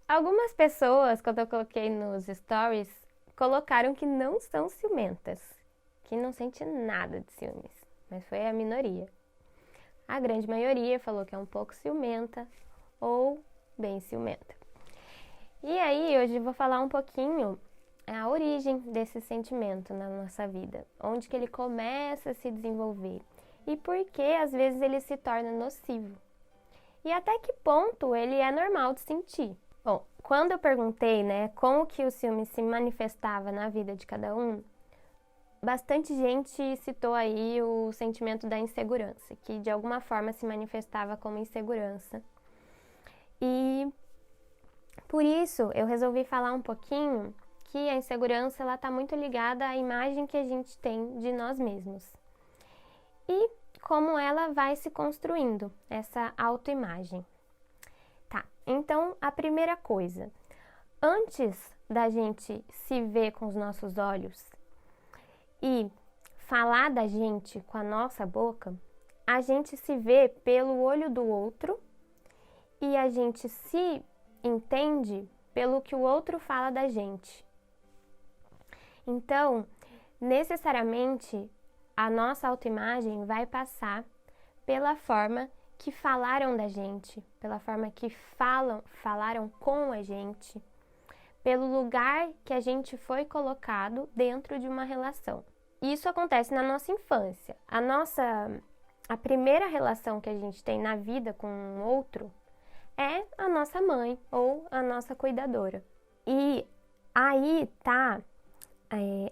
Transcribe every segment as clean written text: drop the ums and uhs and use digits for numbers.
Algumas pessoas, quando eu coloquei nos stories, colocaram que não são ciumentas, que não sente nada de ciúmes, mas foi a minoria. A grande maioria falou que é um pouco ciumenta ou bem ciumenta. E aí, hoje eu vou falar um pouquinho a origem desse sentimento na nossa vida, onde que ele começa a se desenvolver e por que às vezes ele se torna nocivo. E até que ponto ele é normal de sentir. Bom, quando eu perguntei, né, como que o ciúme se manifestava na vida de cada um, bastante gente citou aí o sentimento da insegurança, que de alguma forma se manifestava como insegurança. E por isso eu resolvi falar um pouquinho que a insegurança ela está muito ligada à imagem que a gente tem de nós mesmos. E como ela vai se construindo, essa autoimagem. Tá, então a primeira coisa, antes da gente se ver com os nossos olhos e falar da gente com a nossa boca, a gente se vê pelo olho do outro e a gente se entende pelo que o outro fala da gente. Então, necessariamente, a nossa autoimagem vai passar pela forma que falaram da gente, pela forma que falaram com a gente, pelo lugar que a gente foi colocado dentro de uma relação. Isso acontece na nossa infância. A primeira relação que a gente tem na vida com um outro é a nossa mãe ou a nossa cuidadora. E aí tá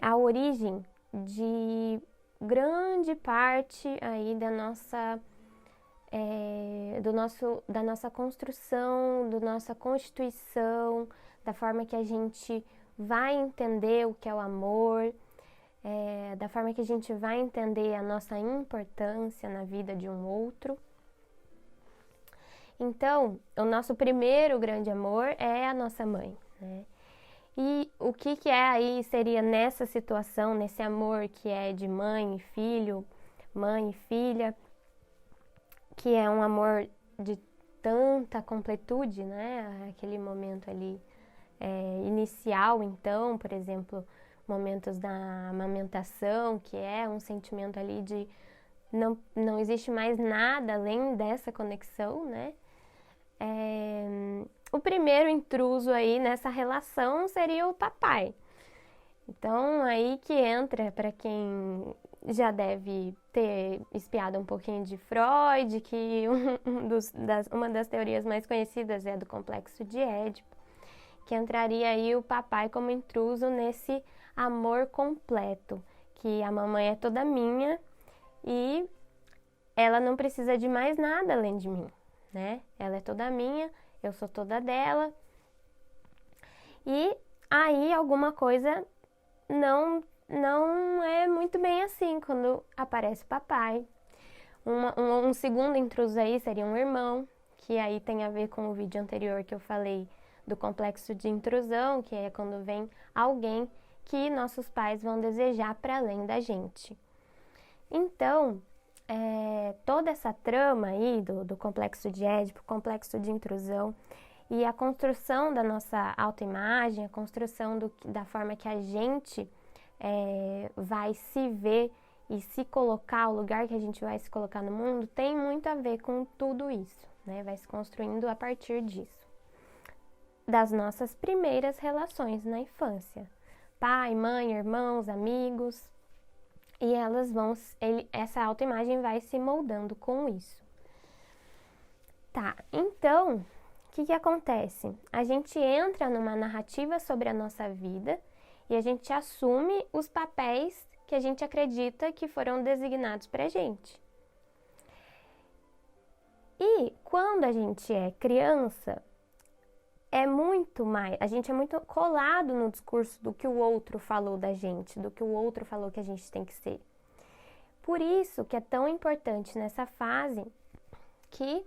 a origem de grande parte aí da nossa da nossa construção, da nossa constituição, da forma que a gente vai entender o que é o amor, da forma que a gente vai entender a nossa importância na vida de um outro. Então, o nosso primeiro grande amor é a nossa mãe, né? E o que é aí, seria nessa situação, nesse amor que é de mãe e filho, mãe e filha, que é um amor de tanta completude, né? Aquele momento ali inicial, então, por exemplo, momentos da amamentação, que é um sentimento ali de não existe mais nada além dessa conexão, né? O primeiro intruso aí nessa relação seria o papai. Então, aí que entra, para quem já deve ter espiado um pouquinho de Freud, que uma das teorias mais conhecidas é do complexo de Édipo, que entraria aí o papai como intruso nesse amor completo, que a mamãe é toda minha e ela não precisa de mais nada além de mim, né? Ela é toda minha, eu sou toda dela. E aí alguma coisa não é muito bem assim quando aparece o papai. Um segundo intruso aí seria um irmão, que aí tem a ver com o vídeo anterior que eu falei do complexo de intrusão, que é quando vem alguém que nossos pais vão desejar para além da gente. Então, toda essa trama aí do complexo de Édipo, complexo de intrusão, e a construção da nossa autoimagem, a construção da forma que a gente vai se ver e se colocar, o lugar que a gente vai se colocar no mundo, tem muito a ver com tudo isso, né? Vai se construindo a partir disso. Das nossas primeiras relações na infância. Pai, mãe, irmãos, amigos. E essa autoimagem vai se moldando com isso. Tá, então, o que acontece? A gente entra numa narrativa sobre a nossa vida e a gente assume os papéis que a gente acredita que foram designados pra gente. E quando a gente é criança, a gente é muito colado no discurso do que o outro falou da gente, do que o outro falou que a gente tem que ser. Por isso que é tão importante nessa fase que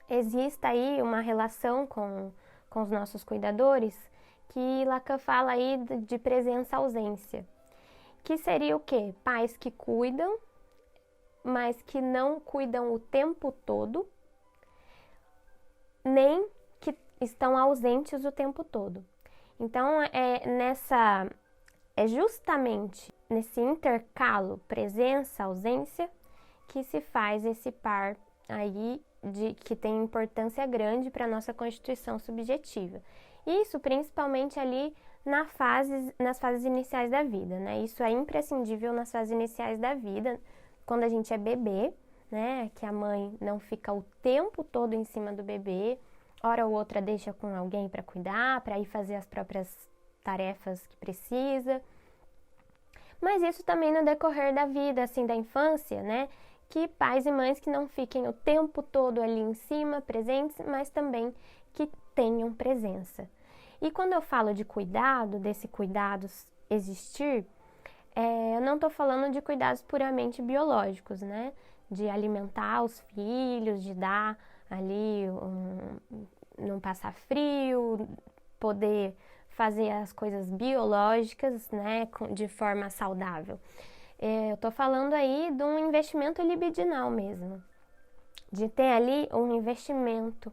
exista aí uma relação com os nossos cuidadores, que Lacan fala aí de presença-ausência. Que seria o quê? Pais que cuidam, mas que não cuidam o tempo todo, nem estão ausentes o tempo todo. Então, é justamente nesse intercalo presença-ausência que se faz esse par aí que tem importância grande para a nossa constituição subjetiva. Isso principalmente ali nas fases iniciais da vida, né? Isso é imprescindível nas fases iniciais da vida, quando a gente é bebê, né? Que a mãe não fica o tempo todo em cima do bebê, hora ou outra deixa com alguém para cuidar, para ir fazer as próprias tarefas que precisa. Mas isso também no decorrer da vida, assim, da infância, né? Que pais e mães que não fiquem o tempo todo ali em cima, presentes, mas também que tenham presença. E quando eu falo de cuidado, desse cuidado existir, eu não estou falando de cuidados puramente biológicos, né? De alimentar os filhos, de dar ali, não passar frio, poder fazer as coisas biológicas, né, de forma saudável. Eu estou falando aí de um investimento libidinal mesmo, de ter ali um investimento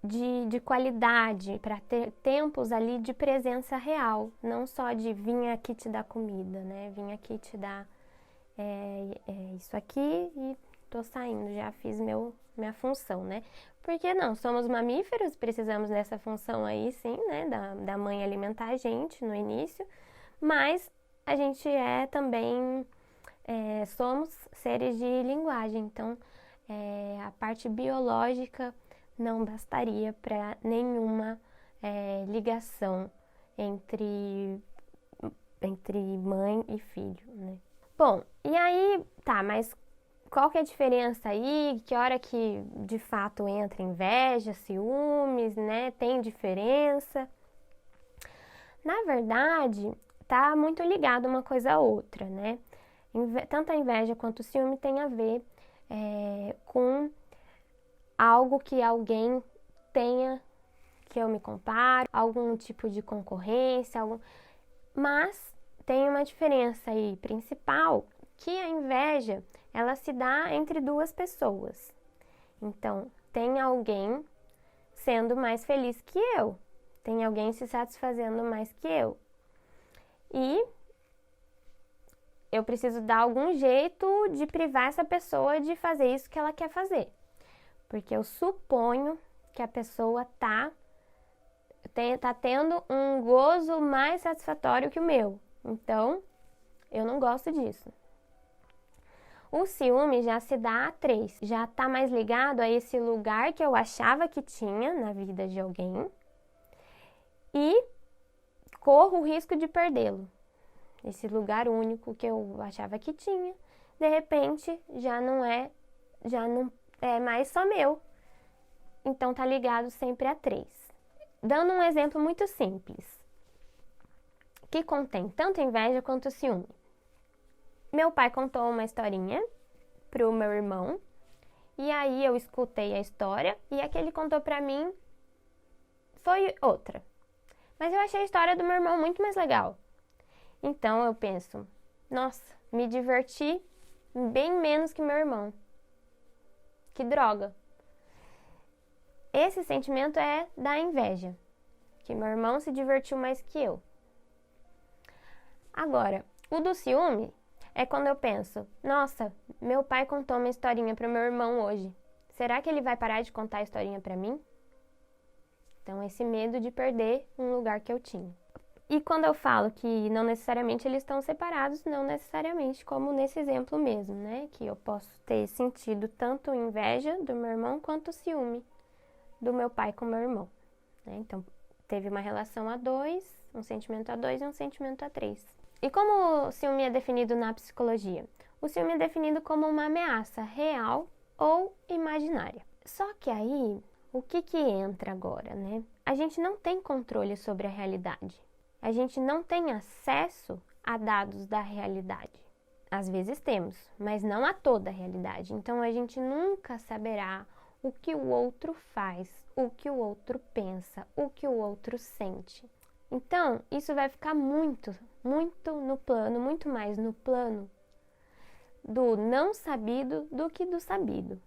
de qualidade, para ter tempos ali de presença real, não só de vim aqui te dar comida, né, vim aqui te dar isso aqui e tô saindo, já fiz minha função, né? Porque não, somos mamíferos, precisamos dessa função aí sim, né, da mãe alimentar a gente no início, mas a gente também, somos seres de linguagem, então a parte biológica não bastaria para nenhuma ligação entre mãe e filho, né? Bom, e aí, tá, mas qual que é a diferença aí? Que hora que de fato entra inveja, ciúmes, né? Tem diferença? Na verdade, tá muito ligado uma coisa a outra, né? Tanto a inveja quanto o ciúme tem a ver com algo que alguém tenha, que eu me comparo, algum tipo de concorrência, mas tem uma diferença aí principal, que a inveja, ela se dá entre duas pessoas. Então, tem alguém sendo mais feliz que eu, tem alguém se satisfazendo mais que eu. E eu preciso dar algum jeito de privar essa pessoa de fazer isso que ela quer fazer. Porque eu suponho que a pessoa tá tendo um gozo mais satisfatório que o meu. Então, eu não gosto disso. O ciúme já se dá a 3, já tá mais ligado a esse lugar que eu achava que tinha na vida de alguém e corro o risco de perdê-lo. Esse lugar único que eu achava que tinha, de repente já não é mais só meu. Então tá ligado sempre a 3. Dando um exemplo muito simples, que contém tanto inveja quanto ciúme. Meu pai contou uma historinha pro meu irmão, e aí eu escutei a história, e a que ele contou pra mim foi outra. Mas eu achei a história do meu irmão muito mais legal. Então eu penso, nossa, me diverti bem menos que meu irmão. Que droga. Esse sentimento é da inveja, que meu irmão se divertiu mais que eu. Agora, o do ciúme é quando eu penso, nossa, meu pai contou uma historinha para o meu irmão hoje. Será que ele vai parar de contar a historinha para mim? Então, esse medo de perder um lugar que eu tinha. E quando eu falo que não necessariamente eles estão separados, não necessariamente como nesse exemplo mesmo, né? Que eu posso ter sentido tanto inveja do meu irmão quanto ciúme do meu pai com meu irmão, né? Então, teve uma relação a 2, um sentimento a 2 e um sentimento a 3. E como o ciúme é definido na psicologia? O ciúme é definido como uma ameaça real ou imaginária. Só que aí, o que entra agora, né? A gente não tem controle sobre a realidade. A gente não tem acesso a dados da realidade. Às vezes temos, mas não a toda a realidade. Então, a gente nunca saberá o que o outro faz, o que o outro pensa, o que o outro sente. Então, isso vai ficar muito no plano, muito mais no plano do não sabido do que do sabido.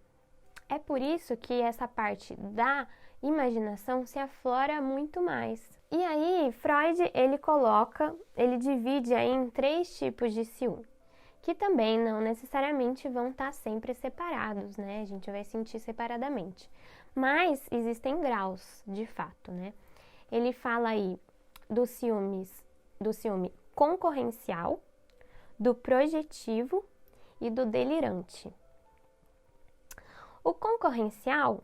É por isso que essa parte da imaginação se aflora muito mais. E aí, Freud, ele divide aí em 3 tipos de ciúme, que também não necessariamente vão estar sempre separados, né? A gente vai sentir separadamente. Mas existem graus, de fato, né? Ele fala aí do ciúme concorrencial, do projetivo e do delirante. O concorrencial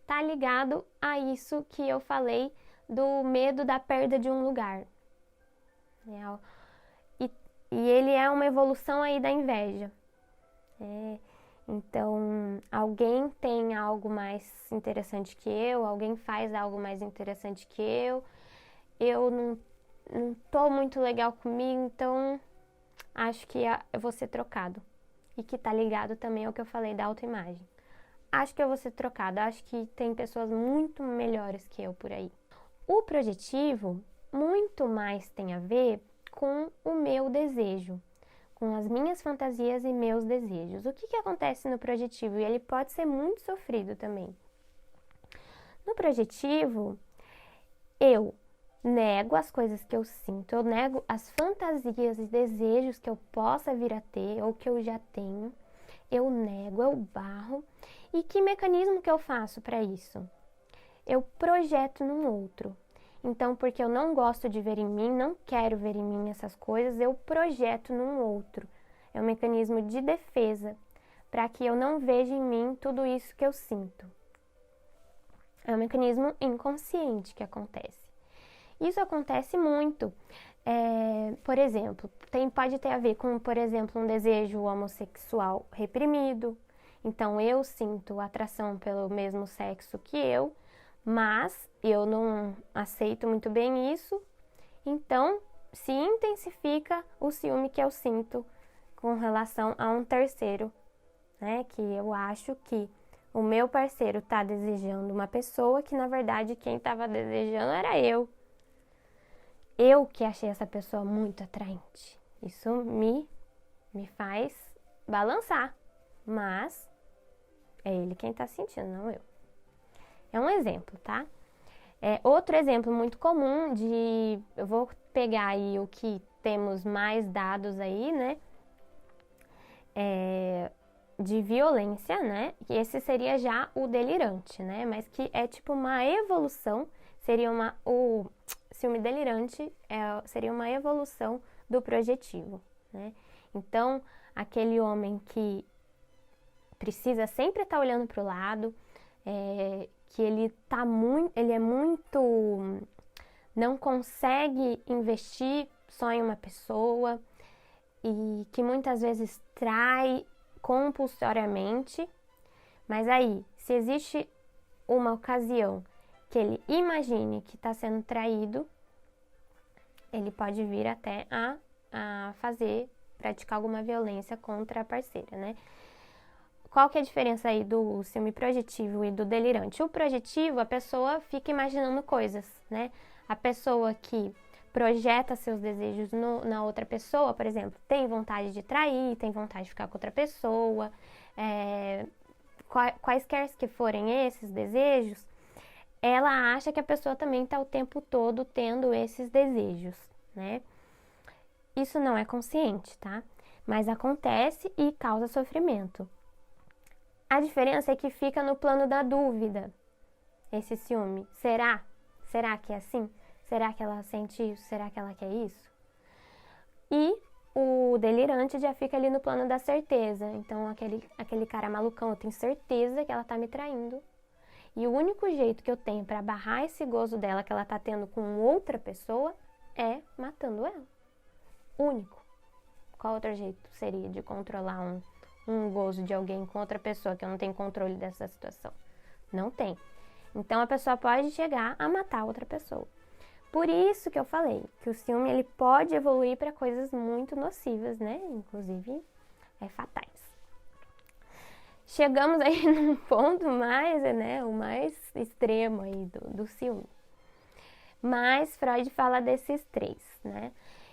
tá ligado a isso que eu falei do medo da perda de um lugar. E ele é uma evolução aí da inveja. Então, alguém tem algo mais interessante que eu, alguém faz algo mais interessante que eu não tô muito legal comigo, então acho que eu vou ser trocado. E que tá ligado também ao que eu falei da autoimagem. Acho que eu vou ser trocado, acho que tem pessoas muito melhores que eu por aí. O projetivo muito mais tem a ver com o meu desejo, com as minhas fantasias e meus desejos. O que acontece no projetivo? E ele pode ser muito sofrido também. No projetivo, eu nego as coisas que eu sinto, eu nego as fantasias e desejos que eu possa vir a ter ou que eu já tenho. Eu nego, eu barro. E que mecanismo que eu faço para isso? Eu projeto num outro. Então, porque eu não gosto de ver em mim, não quero ver em mim essas coisas, eu projeto num outro. É um mecanismo de defesa para que eu não veja em mim tudo isso que eu sinto. É um mecanismo inconsciente que acontece. Isso acontece muito. Por exemplo, pode ter a ver com, por exemplo, um desejo homossexual reprimido. Então, eu sinto atração pelo mesmo sexo que eu, mas eu não aceito muito bem isso. Então, se intensifica o ciúme que eu sinto com relação a um terceiro, né? Que eu acho que o meu parceiro está desejando uma pessoa que, na verdade, quem estava desejando era eu. Eu que achei essa pessoa muito atraente. Isso me faz balançar, mas é ele quem está sentindo, não eu. É um exemplo, tá? Outro exemplo muito comum eu vou pegar aí o que temos mais dados aí, né? De violência, né? E esse seria já o delirante, né? Mas que é tipo uma evolução, o ciúme delirante seria uma evolução do projetivo, né? Então, aquele homem que precisa sempre estar olhando para o lado, que ele é muito, não consegue investir só em uma pessoa e que muitas vezes trai compulsoriamente, mas aí, se existe uma ocasião que ele imagine que está sendo traído, ele pode vir até a praticar alguma violência contra a parceira, né? Qual que é a diferença aí do ciúme projetivo e do delirante? O projetivo, a pessoa fica imaginando coisas, né? A pessoa que projeta seus desejos na outra pessoa, por exemplo, tem vontade de trair, tem vontade de ficar com outra pessoa, quaisquer que forem esses desejos, ela acha que a pessoa também está o tempo todo tendo esses desejos, né? Isso não é consciente, tá? Mas acontece e causa sofrimento. A diferença é que fica no plano da dúvida, esse ciúme. Será? Será que é assim? Será que ela sente isso? Será que ela quer isso? E o delirante já fica ali no plano da certeza. Então, aquele cara malucão, eu tenho certeza que ela tá me traindo. E o único jeito que eu tenho para barrar esse gozo dela que ela tá tendo com outra pessoa é matando ela. Único. Qual outro jeito seria de controlar um gozo de alguém com outra pessoa que eu não tenho controle dessa situação? Não tem. Então a pessoa pode chegar a matar outra pessoa. Por isso que eu falei que o ciúme ele pode evoluir para coisas muito nocivas, né? Inclusive fatais. Chegamos aí num ponto mais, né, o mais extremo aí do ciúme. Mas Freud fala desses 3, né?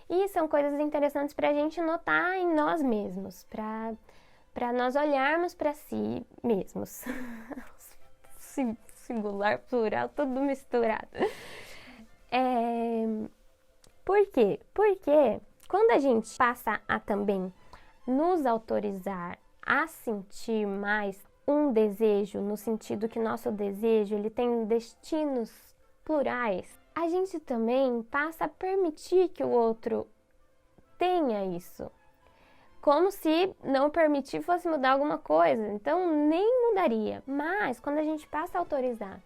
E são coisas interessantes para a gente notar em nós mesmos, para para nós olharmos para si mesmos. Singular, plural, tudo misturado. Por quê? Porque quando a gente passa a também nos autorizar a sentir mais um desejo, no sentido que nosso desejo ele tem destinos plurais, a gente também passa a permitir que o outro tenha isso. Como se não permitir fosse mudar alguma coisa, então nem mudaria. Mas quando a gente passa a autorizar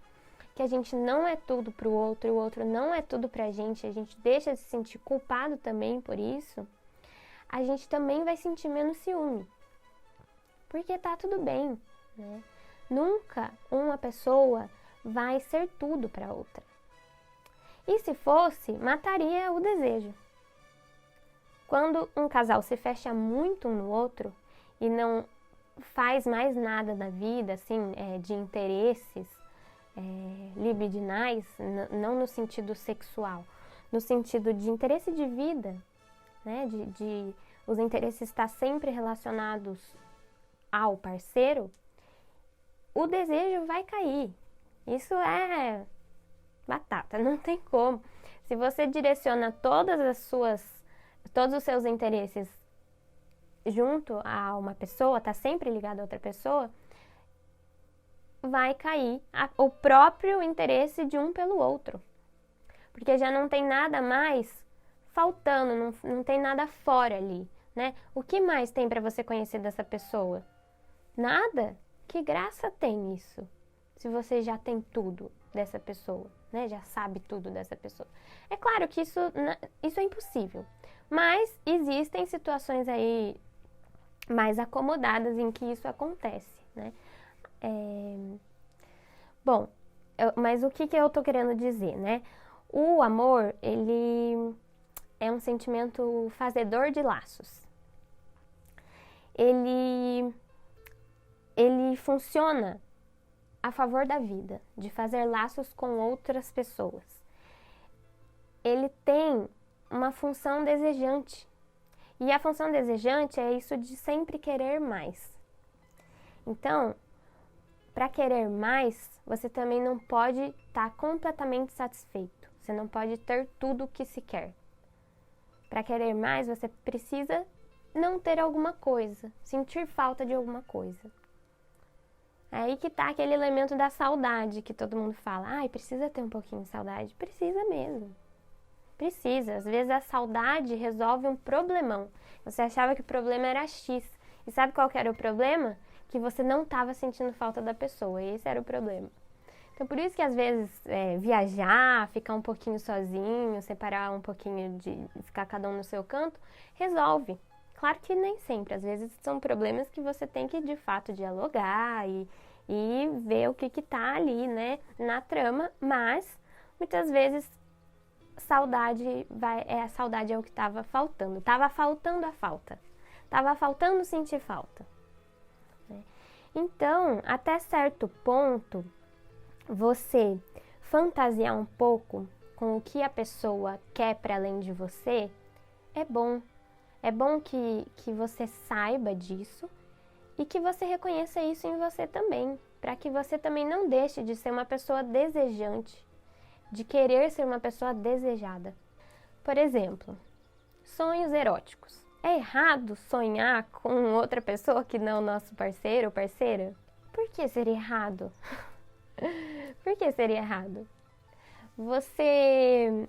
que a gente não é tudo pro outro e o outro não é tudo pra gente, a gente deixa de se sentir culpado também por isso, a gente também vai sentir menos ciúme. Porque tá tudo bem, né? Nunca uma pessoa vai ser tudo pra outra. E se fosse, mataria o desejo. Quando um casal se fecha muito um no outro e não faz mais nada na vida, assim, de interesses libidinais, não no sentido sexual, no sentido de interesse de vida, né? De os interesses estar sempre relacionados ao parceiro, o desejo vai cair. Isso é batata, não tem como. Se você direciona todos os seus interesses junto a uma pessoa, tá sempre ligado a outra pessoa, vai cair o próprio interesse de um pelo outro. Porque já não tem nada mais faltando, não tem nada fora ali, né? O que mais tem para você conhecer dessa pessoa? Nada? Que graça tem isso? Se você já tem tudo dessa pessoa, né? Já sabe tudo dessa pessoa. É claro que isso é impossível. Mas existem situações aí mais acomodadas em que isso acontece, né? Bom, mas o que eu tô querendo dizer, né? O amor, ele é um sentimento fazedor de laços. Ele funciona a favor da vida, de fazer laços com outras pessoas. Ele tem uma função desejante. E a função desejante é isso de sempre querer mais. Então, para querer mais, você também não pode estar completamente satisfeito. Você não pode ter tudo o que se quer. Para querer mais, você precisa não ter alguma coisa, sentir falta de alguma coisa. É aí que tá aquele elemento da saudade que todo mundo fala. Ai, precisa ter um pouquinho de saudade. Precisa mesmo. Precisa. Às vezes a saudade resolve um problemão. Você achava que o problema era X. E sabe qual que era o problema? Que você não estava sentindo falta da pessoa. E esse era o problema. Então, por isso que às vezes viajar, ficar um pouquinho sozinho, separar um pouquinho de ficar cada um no seu canto, resolve. Claro que nem sempre. Às vezes são problemas que você tem que, de fato, dialogar e ver o que tá ali, né, na trama. Mas, muitas vezes, a saudade é o que estava faltando. Tava faltando a falta. Tava faltando sentir falta. Né? Então, até certo ponto, você fantasiar um pouco com o que a pessoa quer para além de você é bom. É bom que você saiba disso e que você reconheça isso em você também, para que você também não deixe de ser uma pessoa desejante, de querer ser uma pessoa desejada. Por exemplo, sonhos eróticos. É errado sonhar com outra pessoa que não nosso parceiro ou parceira? Por que seria errado? Por que seria errado? Você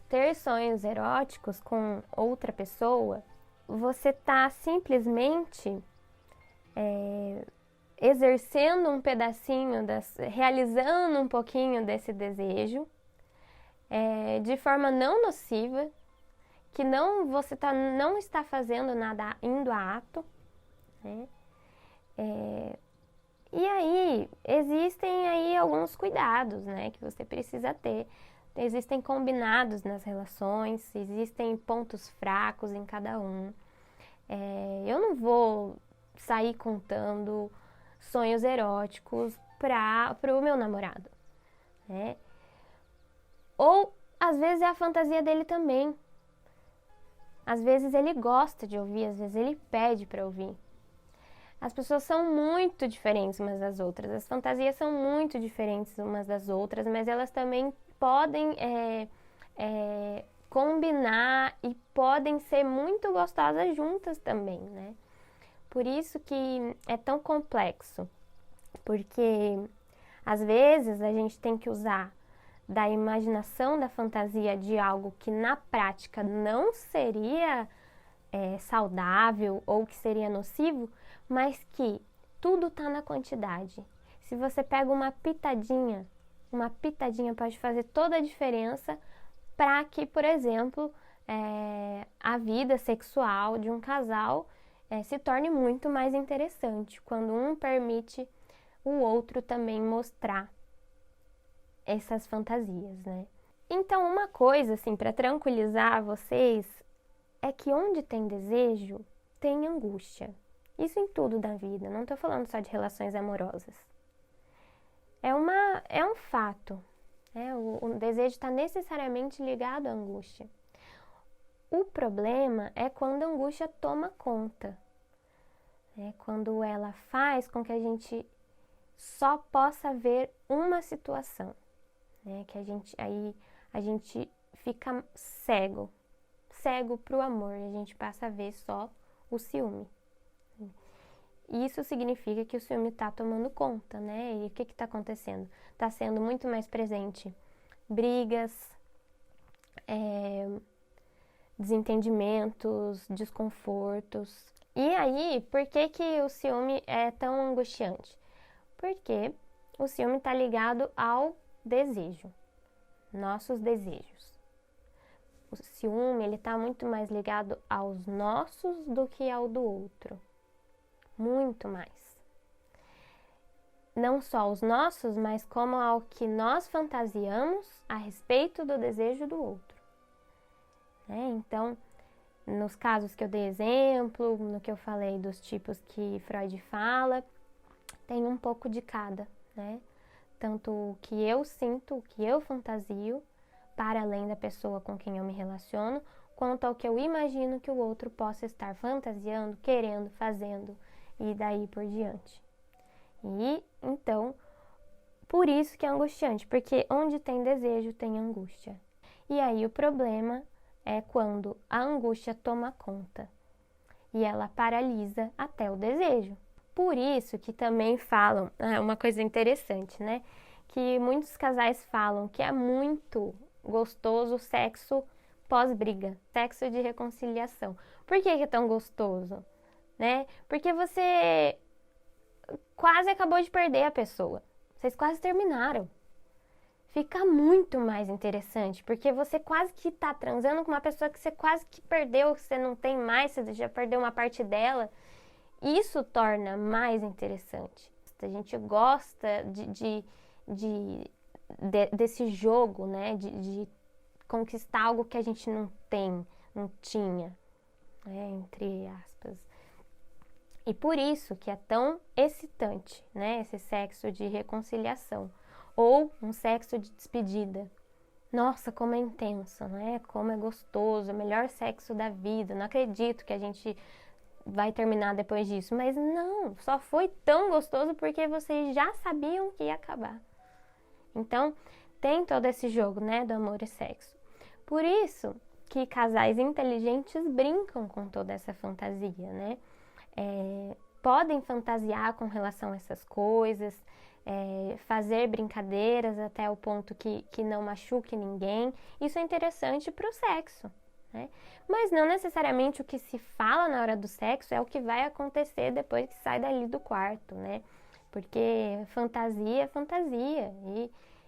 ter sonhos eróticos com outra pessoa, você está simplesmente exercendo um pedacinho, realizando um pouquinho desse desejo, de forma não nociva, que você não está fazendo nada indo a ato, né? E aí, existem aí alguns cuidados, né, que você precisa ter. Existem combinados nas relações, existem pontos fracos em cada um. Eu não vou sair contando sonhos eróticos para o meu namorado, né? Ou, às vezes, é a fantasia dele também. Às vezes ele gosta de ouvir, às vezes ele pede para ouvir. As pessoas são muito diferentes umas das outras, as fantasias são muito diferentes umas das outras, mas elas também podem combinar e podem ser muito gostosas juntas também, né? Por isso que é tão complexo, porque às vezes a gente tem que usar da imaginação, da fantasia de algo que na prática não seria saudável ou que seria nocivo, mas que tudo está na quantidade. Se você pega uma pitadinha pode fazer toda a diferença para que, por exemplo, a vida sexual de um casal se torne muito mais interessante, quando um permite o outro também mostrar essas fantasias, né? Então, uma coisa, assim, para tranquilizar vocês, é que onde tem desejo, tem angústia. Isso em tudo da vida, não estou falando só de relações amorosas. É um fato. O desejo está necessariamente ligado à angústia. O problema é quando a angústia toma conta. Quando ela faz com que a gente só possa ver uma situação. Que a gente fica cego para o amor, e a gente passa a ver só o ciúme. Isso significa que o ciúme está tomando conta, né? E o que está acontecendo? Está sendo muito mais presente brigas, desentendimentos, desconfortos. E aí, por que o ciúme é tão angustiante? Porque o ciúme está ligado ao desejo, nossos desejos. O ciúme, ele está muito mais ligado aos nossos do que ao do outro. Muito mais. Não só os nossos, mas como ao que nós fantasiamos a respeito do desejo do outro. Então, nos casos que eu dei exemplo, no que eu falei dos tipos que Freud fala, tem um pouco de cada, né? Tanto o que eu sinto, o que eu fantasio, para além da pessoa com quem eu me relaciono, quanto ao que eu imagino que o outro possa estar fantasiando, querendo, fazendo e daí por diante. E então, por isso que é angustiante, porque onde tem desejo tem angústia. E aí o problema é quando a angústia toma conta e ela paralisa até o desejo. Por isso que também falam, uma coisa interessante, né? Que muitos casais falam que é muito gostoso o sexo pós-briga, sexo de reconciliação. Por que é tão gostoso? Né? Porque você quase acabou de perder a pessoa. Vocês quase terminaram. Fica muito mais interessante, porque você quase que tá transando com uma pessoa que você quase que perdeu, que você não tem mais, você já perdeu uma parte dela. Isso torna mais interessante. A gente gosta desse jogo, né? De conquistar algo que a gente não tem, não tinha, entre aspas. E por isso que é tão excitante, né? Esse sexo de reconciliação. Ou um sexo de despedida. Nossa, como é intenso, né? Como é gostoso, é o melhor sexo da vida. Não acredito que a gente vai terminar depois disso. Mas não, só foi tão gostoso porque vocês já sabiam que ia acabar. Então, tem todo esse jogo, né, do amor e sexo. Por isso que casais inteligentes brincam com toda essa fantasia, né? Podem fantasiar com relação a essas coisas, fazer brincadeiras até o ponto que não machuque ninguém. Isso é interessante para o sexo, né? Mas não necessariamente o que se fala na hora do sexo é o que vai acontecer depois que sai dali do quarto, né? Porque fantasia é fantasia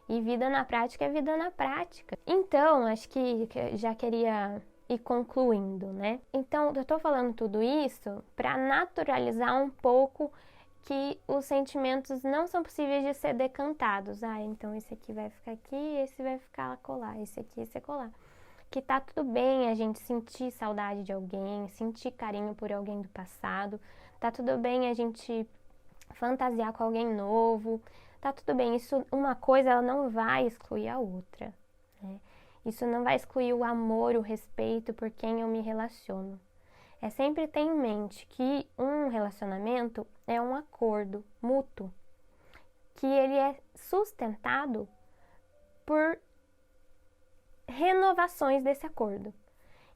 e vida na prática é vida na prática. Então, acho que já queria ir concluindo, né? Então, eu tô falando tudo isso para naturalizar um pouco que os sentimentos não são possíveis de ser decantados. Então esse aqui vai ficar aqui, esse vai ficar colar, esse aqui, esse colar. Que tá tudo bem a gente sentir saudade de alguém, sentir carinho por alguém do passado. Tá tudo bem a gente fantasiar com alguém novo. Tá tudo bem, isso, uma coisa ela não vai excluir a outra, né? Isso não vai excluir o amor, o respeito por quem eu me relaciono. é sempre ter em mente que um relacionamento é um acordo mútuo, que ele é sustentado por renovações desse acordo.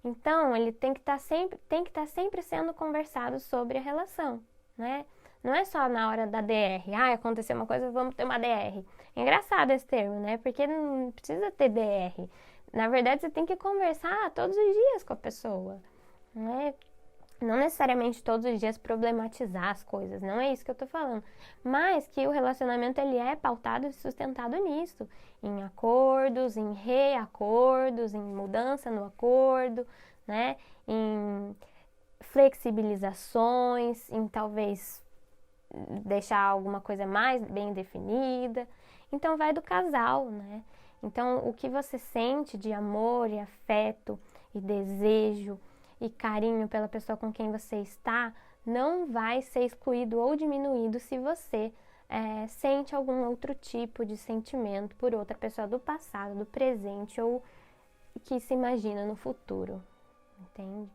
Então, ele tem que estar sempre sendo conversado sobre a relação, né? Não é só na hora da DR, aconteceu uma coisa, vamos ter uma DR. É engraçado esse termo, né? Porque não precisa ter DR. Na verdade, você tem que conversar todos os dias com a pessoa, né? Não necessariamente todos os dias problematizar as coisas, não é isso que eu tô falando. Mas que o relacionamento, ele é pautado e sustentado nisso. Em acordos, em reacordos, em mudança no acordo, né? Em flexibilizações, em talvez deixar alguma coisa mais bem definida. Então, vai do casal, né? Então, o que você sente de amor e afeto e desejo e carinho pela pessoa com quem você está não vai ser excluído ou diminuído se você sente algum outro tipo de sentimento por outra pessoa do passado, do presente ou que se imagina no futuro, entende?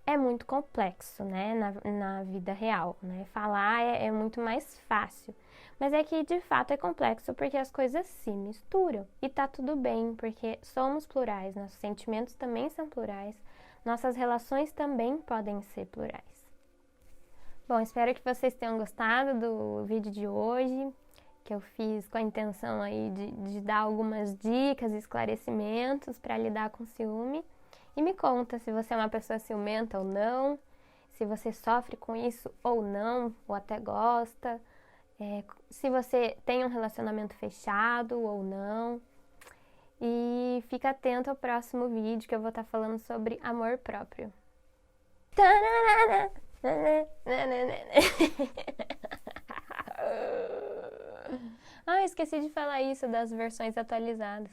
É muito complexo, né, na vida real, né? Falar é muito mais fácil, mas é que de fato é complexo porque as coisas se misturam e tá tudo bem, porque somos plurais, nossos sentimentos também são plurais, nossas relações também podem ser plurais. Bom, espero que vocês tenham gostado do vídeo de hoje, que eu fiz com a intenção aí de dar algumas dicas e esclarecimentos para lidar com ciúme. E me conta se você é uma pessoa ciumenta ou não, se você sofre com isso ou não, ou até gosta, se você tem um relacionamento fechado ou não. E fica atento ao próximo vídeo que eu vou estar falando sobre amor próprio. Esqueci de falar isso das versões atualizadas.